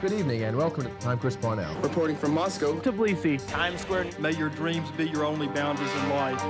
Good evening and welcome to I'm Chris Parnell. Reporting from Moscow. Tbilisi. Times Square. May your dreams be your only boundaries in life.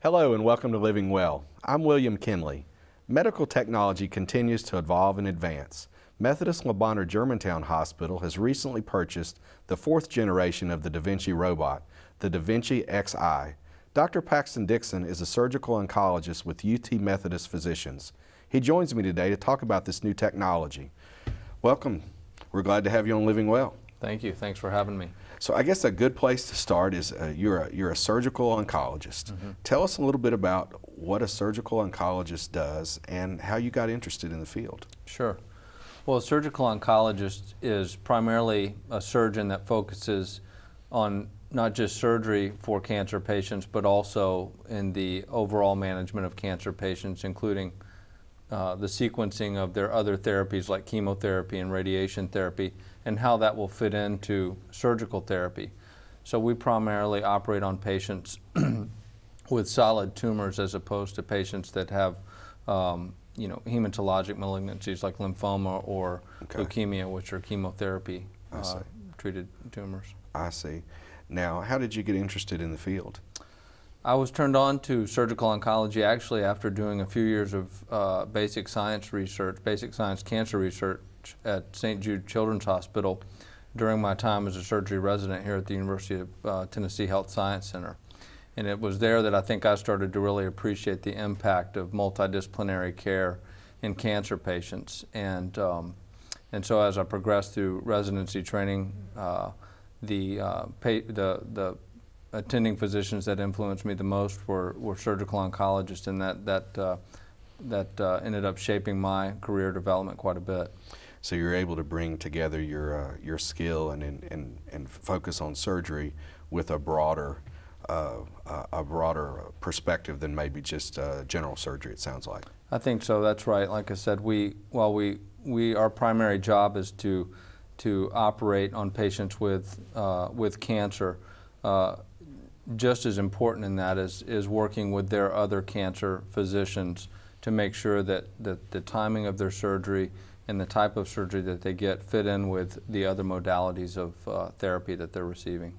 Hello and welcome to Living Well. I'm William Kinley. Medical technology continues to evolve and advance. Methodist Le Bonheur Germantown Hospital has recently purchased the fourth generation of the Da Vinci robot, the Da Vinci Xi. Dr. Paxton Dixon is a surgical oncologist with UT Methodist Physicians. He joins me today to talk about this new technology. Welcome. We're glad to have you on Living Well. Thank you. Thanks for having me. So I guess a good place to start is you're a surgical oncologist. Tell us a little bit about what a surgical oncologist does and how you got interested in the field. Sure. Well, a surgical oncologist is primarily a surgeon that focuses on not just surgery for cancer patients, but also in the overall management of cancer patients, including the sequencing of their other therapies like chemotherapy and radiation therapy, and how that will fit into surgical therapy. So we primarily operate on patients with solid tumors as opposed to patients that have hematologic malignancies like lymphoma or leukemia, which are chemotherapy treated tumors. I see. Now, how did you get interested in the field? I was turned on to surgical oncology actually after doing a few years of basic science research, basic science cancer research at St. Jude Children's Hospital during my time as a surgery resident here at the University of Tennessee Health Science Center. And it was there that I think I started to really appreciate the impact of multidisciplinary care in cancer patients. And so as I progressed through residency training, the attending physicians that influenced me the most were surgical oncologists, and that ended up shaping my career development quite a bit. So you're able to bring together your skill and focus on surgery with a broader perspective than maybe just general surgery, it sounds like. I think so. That's right. Like I said, our primary job is to operate on patients with cancer. Just as important in that is working with their other cancer physicians to make sure that the timing of their surgery and the type of surgery that they get fit in with the other modalities of therapy that they're receiving.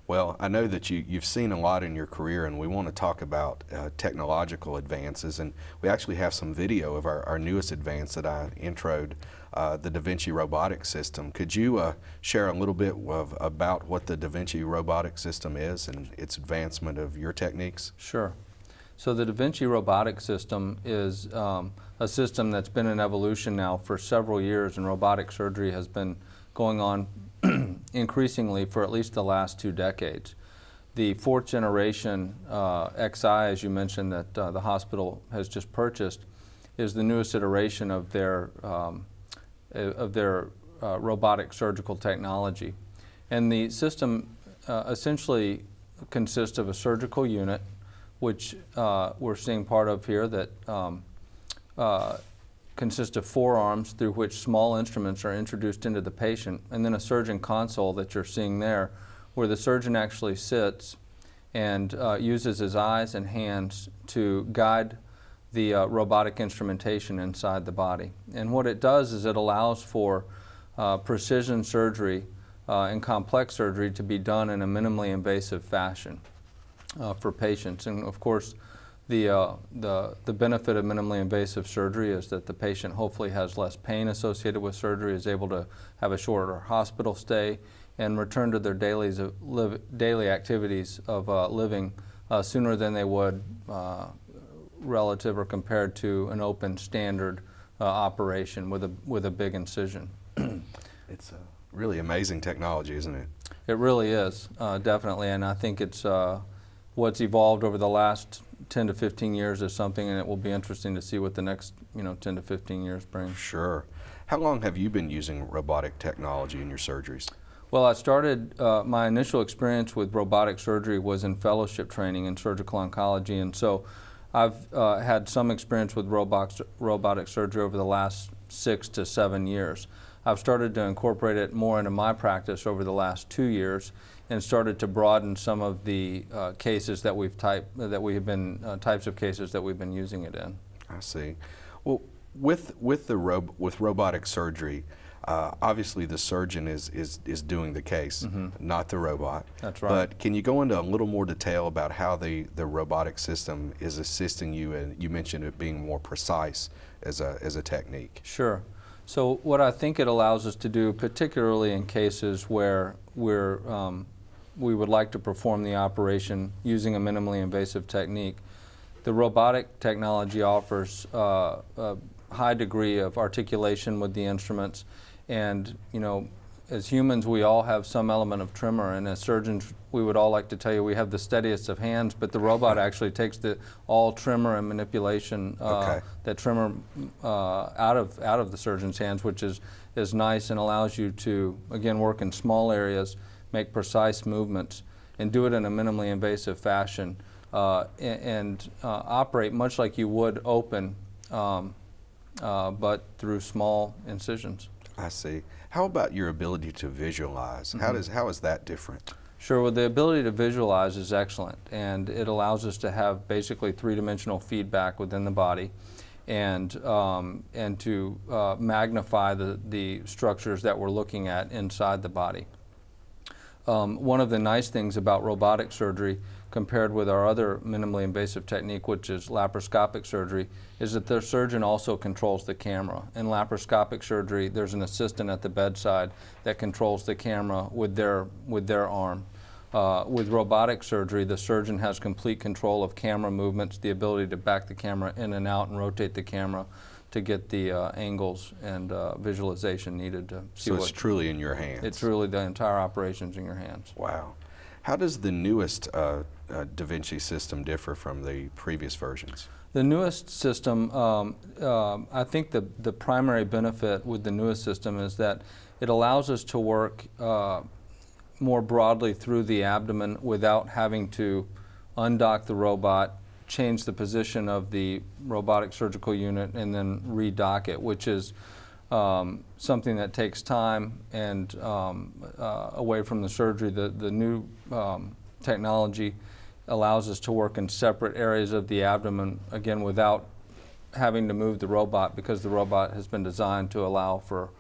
Well, I know that you've seen a lot in your career, and we want to talk about technological advances, and we actually have some video of our newest advance that I introed, the Da Vinci robotic system. Could you share a little bit about what the Da Vinci robotic system is and its advancement of your techniques? Sure. So the Da Vinci robotic system is a system that's been in evolution now for several years, and robotic surgery has been going on increasingly for at least the last 2 decades. The fourth generation Xi, as you mentioned, that the hospital has just purchased, is the newest iteration of their robotic surgical technology. And the system essentially consists of a surgical unit, which we're seeing part of here, that consists of 4 arms through which small instruments are introduced into the patient, and then a surgeon console that you're seeing there, where the surgeon actually sits and uses his eyes and hands to guide the robotic instrumentation inside the body. And what it does is it allows for precision surgery and complex surgery to be done in a minimally invasive fashion for patients. And of course, the benefit of minimally invasive surgery is that the patient hopefully has less pain associated with surgery, is able to have a shorter hospital stay, and return to their daily activities of living sooner than they would relative or compared to an open standard operation with a big incision. It's really amazing technology, isn't it? It really is, definitely, and I think it's what's evolved over the last 10 to 15 years is something, and it will be interesting to see what the next 10 to 15 years bring. Sure. How long have you been using robotic technology in your surgeries? Well, I started, my initial experience with robotic surgery was in fellowship training in surgical oncology, and so I've had some experience with robotic surgery over the last 6 to 7 years. I've started to incorporate it more into my practice over the last 2 years and started to broaden some of the cases that types of cases that we've been using it in. I see. Well, with robotic surgery, obviously the surgeon is doing the case, not the robot. That's right. But can you go into a little more detail about how the robotic system is assisting you, and you mentioned it being more precise as a technique? Sure. So what I think it allows us to do, particularly in cases where we would like to perform the operation using a minimally invasive technique, the robotic technology offers a high degree of articulation with the instruments, and as humans we all have some element of tremor, and as surgeons we would all like to tell you we have the steadiest of hands, but the robot actually takes all tremor and manipulation, that tremor out of the surgeon's hands, which is nice and allows you to again work in small areas, make precise movements, and do it in a minimally invasive fashion, and operate much like you would open, but through small incisions. I see. How about your ability to visualize? How is that different? Sure. Well, the ability to visualize is excellent, and it allows us to have basically three-dimensional feedback within the body, and to magnify the structures that we're looking at inside the body. One of the nice things about robotic surgery compared with our other minimally invasive technique, which is laparoscopic surgery, is that the surgeon also controls the camera. In laparoscopic surgery, there's an assistant at the bedside that controls the camera with their arm. With robotic surgery, the surgeon has complete control of camera movements, the ability to back the camera in and out and rotate the camera to get the angles and visualization needed to see. So it's truly in your hands. It's truly the entire operation's in your hands. Wow. How does the newest Da Vinci system differ from the previous versions? The newest system, I think the primary benefit with the newest system is that it allows us to work more broadly through the abdomen without having to undock the robot, change the position of the robotic surgical unit, and then redock it, which is something that takes time and away from the surgery. The new technology allows us to work in separate areas of the abdomen, again without having to move the robot, because the robot has been designed to allow for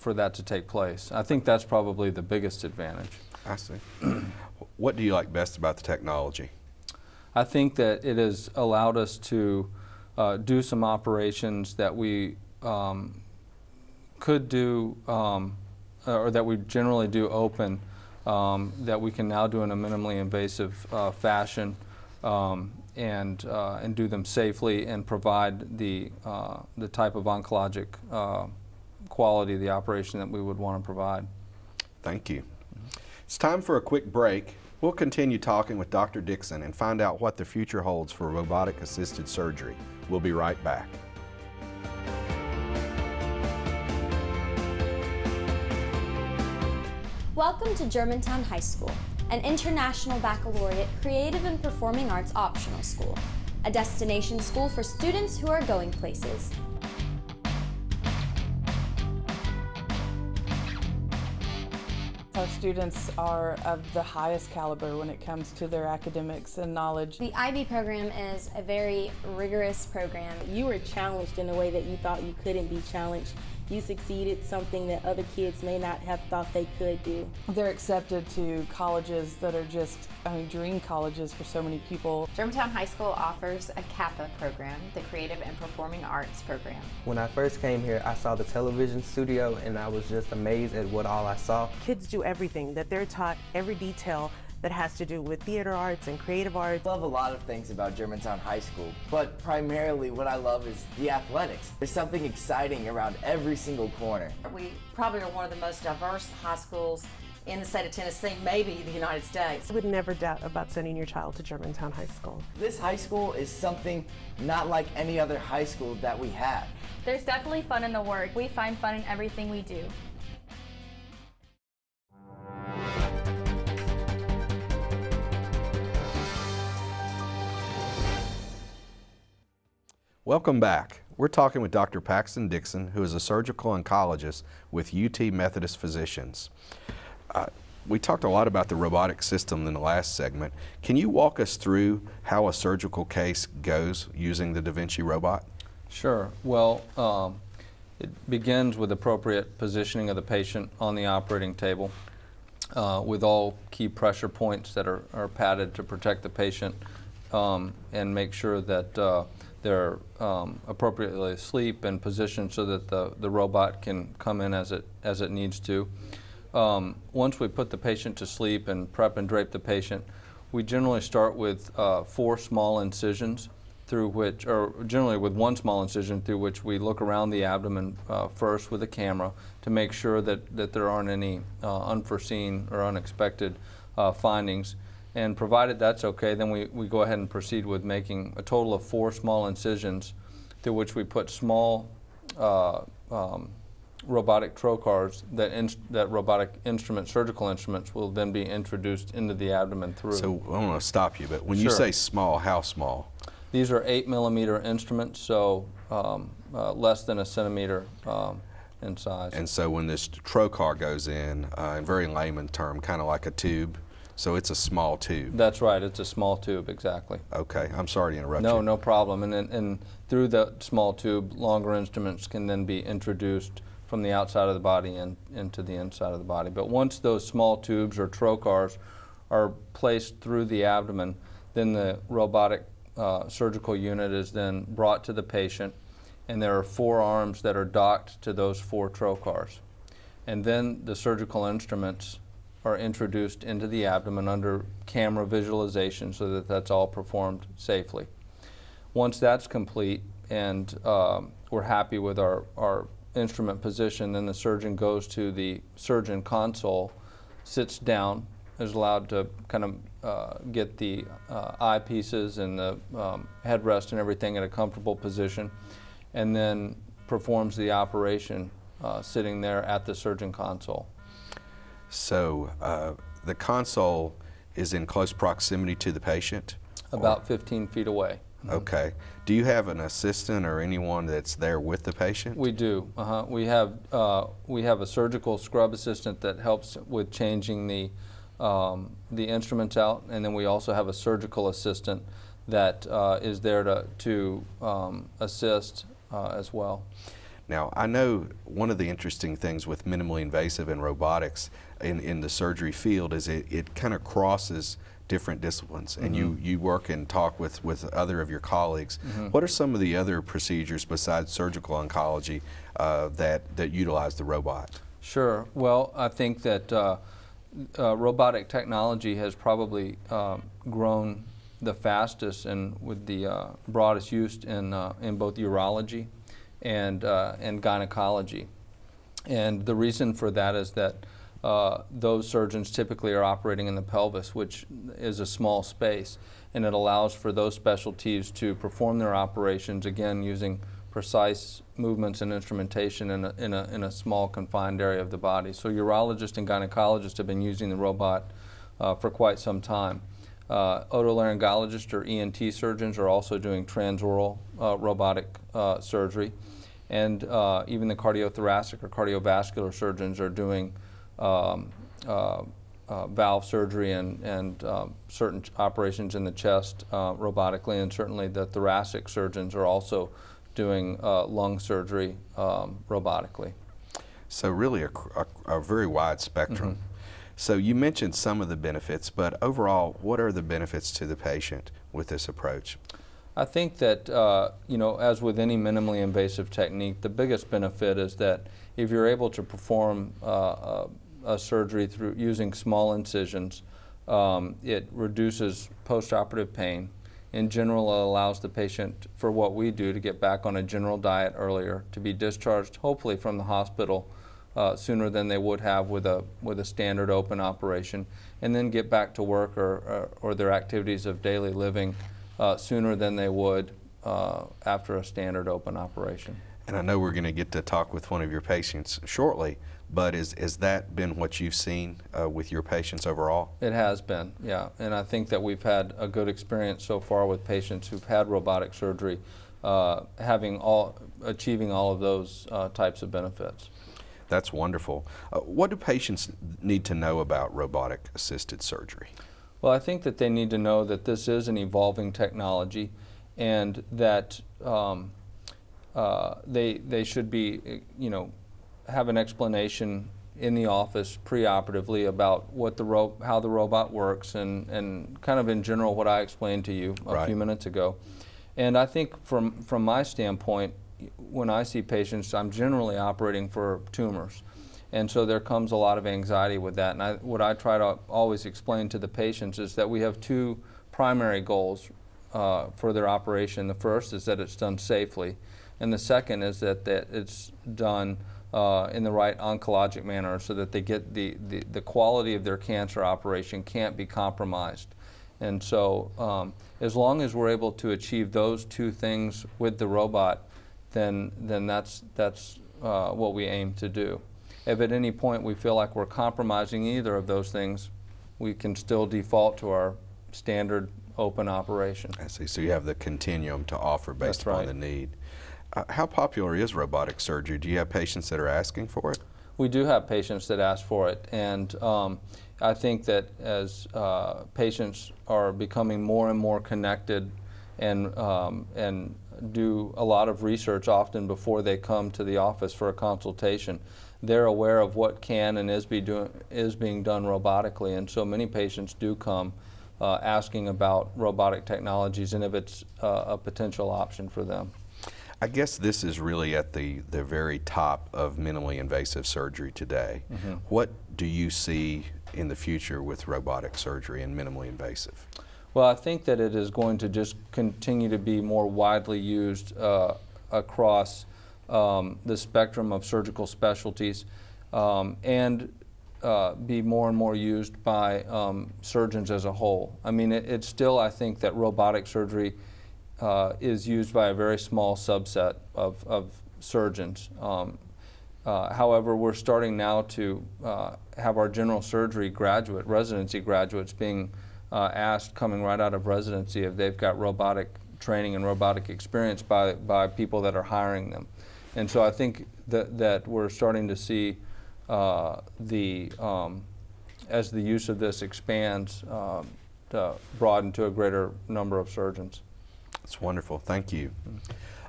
that to take place. I think that's probably the biggest advantage. I see. What do you like best about the technology? I think that it has allowed us to do some operations that we could do, or that we generally do open, that we can now do in a minimally invasive fashion, and do them safely and provide the type of oncologic quality of the operation that we would want to provide. Thank you. It's time for a quick break. We'll continue talking with Dr. Dixon and find out what the future holds for robotic-assisted surgery. We'll be right back. Welcome to Germantown High School, an international baccalaureate creative and performing arts optional school, a destination school for students who are going places. Our students are of the highest caliber when it comes to their academics and knowledge. The IB program is a very rigorous program. You were challenged in a way that you thought you couldn't be challenged, you succeeded, something that other kids may not have thought they could do. They're accepted to colleges that are just, dream colleges for so many people. Germantown High School offers a CAPA program, the Creative and Performing Arts program. When I first came here, I saw the television studio and I was just amazed at what all I saw. Kids do everything, that they're taught every detail that has to do with theater arts and creative arts. I love a lot of things about Germantown High School, but primarily what I love is the athletics. There's something exciting around every single corner. We probably are one of the most diverse high schools in the state of Tennessee, maybe the United States. I would never doubt about sending your child to Germantown High School. This high school is something not like any other high school that we have. There's definitely fun in the work. We find fun in everything we do. Welcome back. We're talking with Dr. Paxton Dixon, who is a surgical oncologist with UT Methodist Physicians. We talked a lot about the robotic system in the last segment. Can you walk us through how a surgical case goes using the Da Vinci robot? Sure. Well, it begins with appropriate positioning of the patient on the operating table with all key pressure points that are padded to protect the patient and make sure that they're appropriately asleep and positioned so that the robot can come in as it needs to. Once we put the patient to sleep and prep and drape the patient, we generally start with 4 small incisions through which, or generally with 1 small incision through which we look around the abdomen first with a camera to make sure that there aren't any unforeseen or unexpected findings. And provided that's okay, then we go ahead and proceed with making a total of 4 small incisions through which we put small robotic trocars that robotic instruments, surgical instruments, will then be introduced into the abdomen through. So I want to stop you, but when Sure. you say small, how small? These are 8mm instruments, so less than a centimeter in size. And so when this trocar goes in very layman term, kind of like a tube, so it's a small tube. That's right, it's a small tube, exactly. Okay, I'm sorry to interrupt you. No, no problem. And through the small tube, longer instruments can then be introduced from the outside of the body and into the inside of the body. But once those small tubes or trocars are placed through the abdomen, then the robotic surgical unit is then brought to the patient, and there are 4 arms that are docked to those 4 trocars. And then the surgical instruments are introduced into the abdomen under camera visualization so that that's all performed safely. Once that's complete and we're happy with our instrument position, then the surgeon goes to the surgeon console, sits down, is allowed to kind of get the eyepieces and the headrest and everything in a comfortable position, and then performs the operation sitting there at the surgeon console. So the console is in close proximity to the patient? About 15 feet away. Okay. Do you have an assistant or anyone that's there with the patient? We do. We have a surgical scrub assistant that helps with changing the instruments out, and then we also have a surgical assistant that is there to assist as well. Now, I know one of the interesting things with minimally invasive and robotics in the surgery field is it kind of crosses different disciplines, and you work and talk with other of your colleagues. What are some of the other procedures besides surgical oncology that utilize the robot? Sure. Well, I think that robotic technology has probably grown the fastest and with the broadest use in both urology and gynecology. And the reason for that is that those surgeons typically are operating in the pelvis, which is a small space, and it allows for those specialties to perform their operations, again, using precise movements and instrumentation in a small confined area of the body. So urologists and gynecologists have been using the robot for quite some time. Otolaryngologists or ENT surgeons are also doing transoral robotic surgery, and even the cardiothoracic or cardiovascular surgeons are doing valve surgery and certain operations in the chest robotically, and certainly the thoracic surgeons are also doing lung surgery robotically. So really a very wide spectrum. So you mentioned some of the benefits, but overall, what are the benefits to the patient with this approach? I think that, you know, as with any minimally invasive technique, the biggest benefit is that if you're able to perform a surgery through using small incisions, it reduces postoperative pain. In general, it allows the patient, for what we do, to get back on a general diet earlier, to be discharged hopefully from the hospital sooner than they would have with a standard open operation, and then get back to work or their activities of daily living sooner than they would after a standard open operation. And I know we're going to get to talk with one of your patients shortly, but has that been what you've seen with your patients overall? It has been, yeah. And I think that we've had a good experience so far with patients who've had robotic surgery, achieving all of those types of benefits. That's wonderful. What do patients need to know about robotic assisted surgery? Well, I think that they need to know that this is an evolving technology, and that they should be, you know, have an explanation in the office preoperatively about what how the robot works, and kind of in general what I explained to you a few minutes ago. And I think from my standpoint, when I see patients, I'm generally operating for tumors. And so there comes a lot of anxiety with that. And what I try to always explain to the patients is that we have two primary goals for their operation. The first is that it's done safely, and the second is that it's done in the right oncologic manner, so that they get the quality of their cancer operation can't be compromised. And so as long as we're able to achieve those two things with the robot, then that's what we aim to do. If at any point we feel like we're compromising either of those things, we can still default to our standard open operation. I see. So you have the continuum to offer based upon the need. How popular is robotic surgery? Do you have patients that are asking for it? We do have patients that ask for it, and I think that as patients are becoming more and more connected and do a lot of research often before they come to the office for a consultation, they're aware of what can and is being done robotically, and so many patients do come asking about robotic technologies and if it's a potential option for them. I guess this is really at the very top of minimally invasive surgery today. What do you see in the future with robotic surgery and minimally invasive? Well, I think that it is going to just continue to be more widely used across the spectrum of surgical specialties, and be more and more used by surgeons as a whole. I mean, it's still, I think, that robotic surgery is used by a very small subset of surgeons. However, we're starting now to have our general surgery residency graduates being asked, coming right out of residency, if they've got robotic training and robotic experience by people that are hiring them. And so I think that we're starting to see as the use of this expands, to broaden to a greater number of surgeons. That's wonderful. Thank you.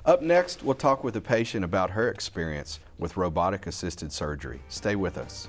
Up next, we'll talk with a patient about her experience with robotic assisted surgery. Stay with us.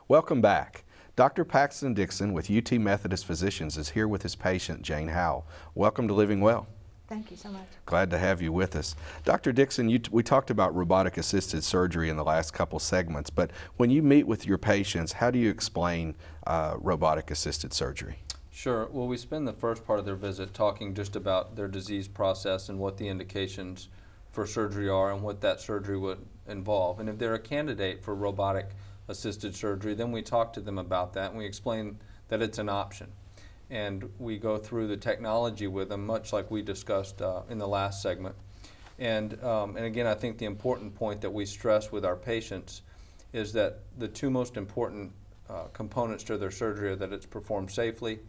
Welcome back. Dr. Paxton Dixon with UT Methodist Physicians is here with his patient, Jane Howell. Welcome to Living Well. Thank you so much. Glad to have you with us. Dr. Dixon, we talked about robotic-assisted surgery in the last couple segments, but when you meet with your patients, how do you explain robotic-assisted surgery? Sure. Well, we spend the first part of their visit talking just about their disease process and what the indications for surgery are and what that surgery would involve. And if they're a candidate for robotic-assisted surgery, then we talk to them about that and we explain that it's an option. And we go through the technology with them, much like we discussed in the last segment. And again, I think the important point that we stress with our patients is that the two most important components to their surgery are that it's performed safely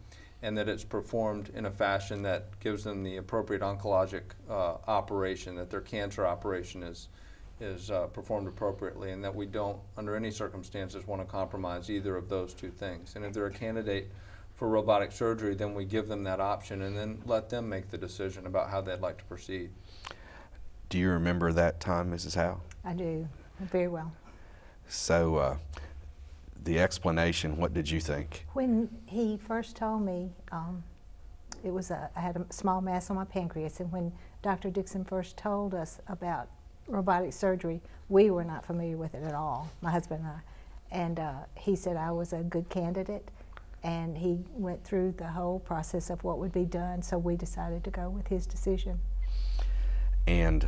and that it's performed in a fashion that gives them the appropriate oncologic operation, that their cancer operation is performed appropriately, and that we don't, under any circumstances, want to compromise either of those two things. And if they're a candidate for robotic surgery, then we give them that option and then let them make the decision about how they'd like to proceed. Do you remember that time, Mrs. Howell? I do, very well. So the explanation, what did you think? When he first told me, I had a small mass on my pancreas, and when Dr. Dixon first told us about robotic surgery, we were not familiar with it at all, my husband and I. And he said I was a good candidate, and he went through the whole process of what would be done, so we decided to go with his decision. And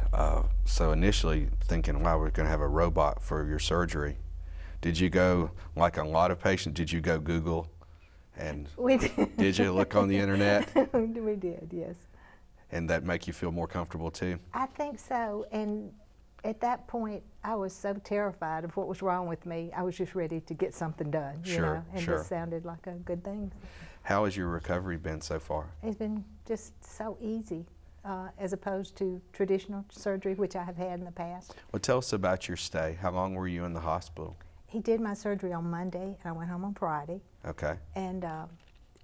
so initially thinking, wow, we're going to have a robot for your surgery. Did you go, like a lot of patients, did you go Google? And we did. Did you look on the internet? We did, yes. And that make you feel more comfortable too? I think so. And at that point, I was so terrified of what was wrong with me. I was just ready to get something done, you know, and this sounded like a good thing. How has your recovery been so far? It's been just so easy, as opposed to traditional surgery, which I have had in the past. Well, tell us about your stay. How long were you in the hospital? He did my surgery on Monday, and I went home on Friday. Okay. And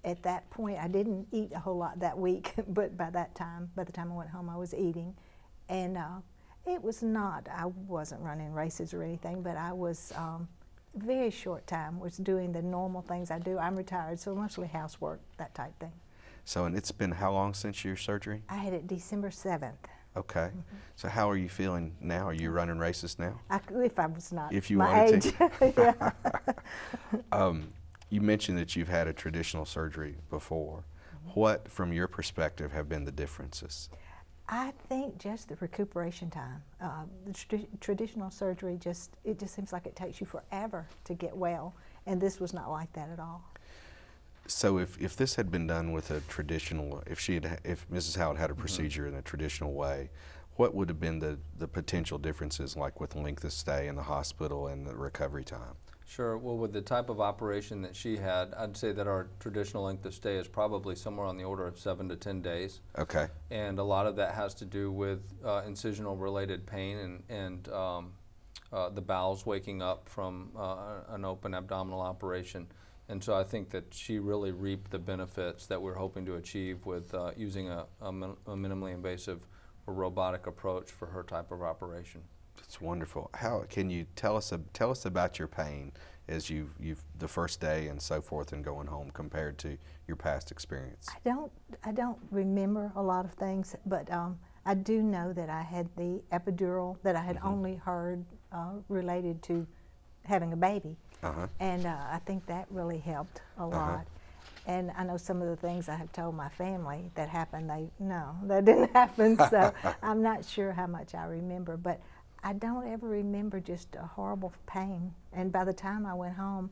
at that point, I didn't eat a whole lot that week, but by the time I went home, I was eating. And it was not, I wasn't running races or anything, but I was, very short time, was doing the normal things I do. I'm retired, so mostly housework, that type thing. So, and it's been how long since your surgery? I had it December 7th. Okay. So how are you feeling now? Are you running races now? If I was not if you my wanted age. To. You mentioned that you've had a traditional surgery before. What, from your perspective, have been the differences? I think just the recuperation time. The traditional surgery, it just seems like it takes you forever to get well, and this was not like that at all. So if this had been done with a traditional, if Mrs. Howell had a procedure in a traditional way, what would have been the potential differences, like with length of stay in the hospital and the recovery time? Sure. Well, with the type of operation that she had, I'd say that our traditional length of stay is probably somewhere on the order of 7 to 10 days. Okay. And a lot of that has to do with incisional-related pain and the bowels waking up from an open abdominal operation. And so I think that she really reaped the benefits that we're hoping to achieve with using a minimally invasive or robotic approach for her type of operation. That's wonderful. How can you tell us about your pain as you've the first day and so forth and going home compared to your past experience? I don't remember a lot of things, but I do know that I had the epidural that I had only heard related to having a baby. And I think that really helped a lot. And I know some of the things I have told my family that happened, no, that didn't happen, so I'm not sure how much I remember. But I don't ever remember just a horrible pain. And by the time I went home,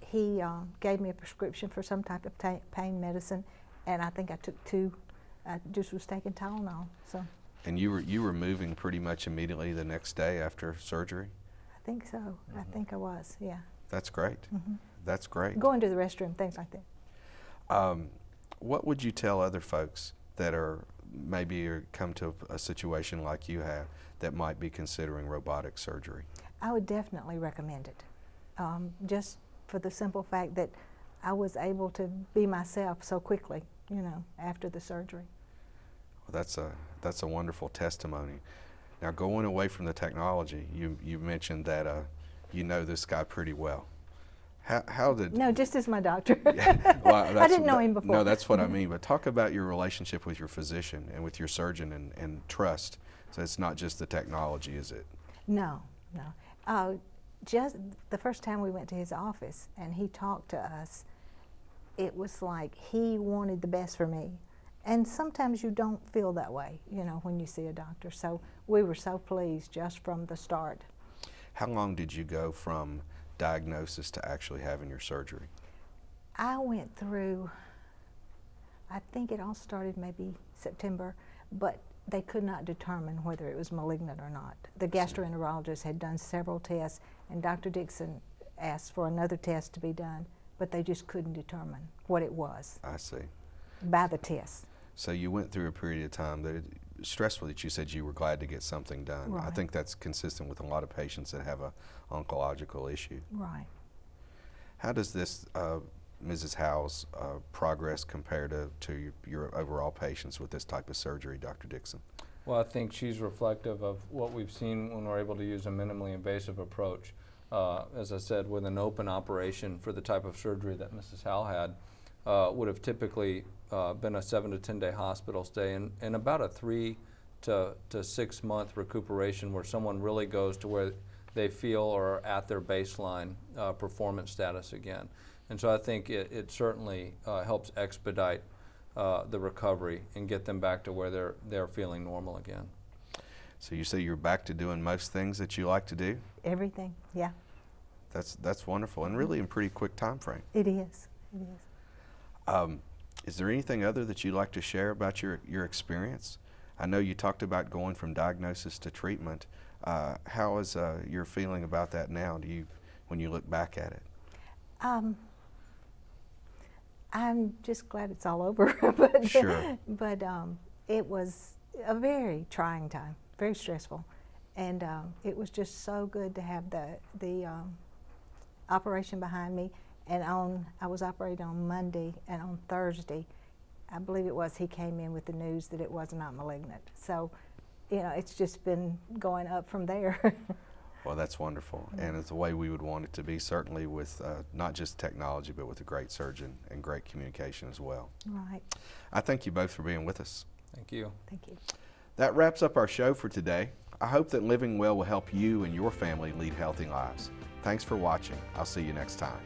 he gave me a prescription for some type of pain medicine, and I think I took 2. I just was taking Tylenol. So. And you were moving pretty much immediately the next day after surgery? I think so. I think I was, yeah. That's great. That's great. Going to the restroom, things like that. What would you tell other folks that are maybe come to a situation like you have that might be considering robotic surgery? I would definitely recommend it, just for the simple fact that I was able to be myself so quickly, you know, after the surgery. Well, that's a wonderful testimony. Now, going away from the technology, you mentioned that you know this guy pretty well. How did... No, just as my doctor. Well, I didn't know him before. No, that's what I mean. But talk about your relationship with your physician and with your surgeon and trust. So it's not just the technology, is it? No, no. Just the first time we went to his office and he talked to us, it was like he wanted the best for me. And sometimes you don't feel that way, you know, when you see a doctor. So we were so pleased just from the start. How long did you go from diagnosis to actually having your surgery? I went through, I think it all started maybe September, but they could not determine whether it was malignant or not. The gastroenterologist had done several tests, and Dr. Dixon asked for another test to be done, but they just couldn't determine what it was. I see. By the test. So you went through a period of time that stressful that you said you were glad to get something done. Right. I think that's consistent with a lot of patients that have a oncological issue. Right. How does this Mrs. Howe's progress compare to your overall patients with this type of surgery, Dr. Dixon? Well, I think she's reflective of what we've seen when we're able to use a minimally invasive approach. As I said, with an open operation for the type of surgery that Mrs. Howe had, would have typically been a 7 to 10 day hospital stay and about a 3 to 6 month recuperation where someone really goes to where they feel or are at their baseline performance status again. And so I think it certainly helps expedite the recovery and get them back to where they're feeling normal again. So you say you're back to doing most things that you like to do? Everything, yeah. That's wonderful, and really in pretty quick time frame. It is, it is. Is there anything other that you'd like to share about your experience? I know you talked about going from diagnosis to treatment. How is your feeling about that now? When you look back at it? I'm just glad it's all over. But, sure. But it was a very trying time, very stressful, and it was just so good to have the operation behind me. And I was operated on Monday, and on Thursday, I believe it was, he came in with the news that it was not malignant. So, you know, it's just been going up from there. Well, that's wonderful, and it's the way we would want it to be, certainly with not just technology, but with a great surgeon and great communication as well. Right. I thank you both for being with us. Thank you. Thank you. That wraps up our show for today. I hope that living well will help you and your family lead healthy lives. Thanks for watching. I'll see you next time.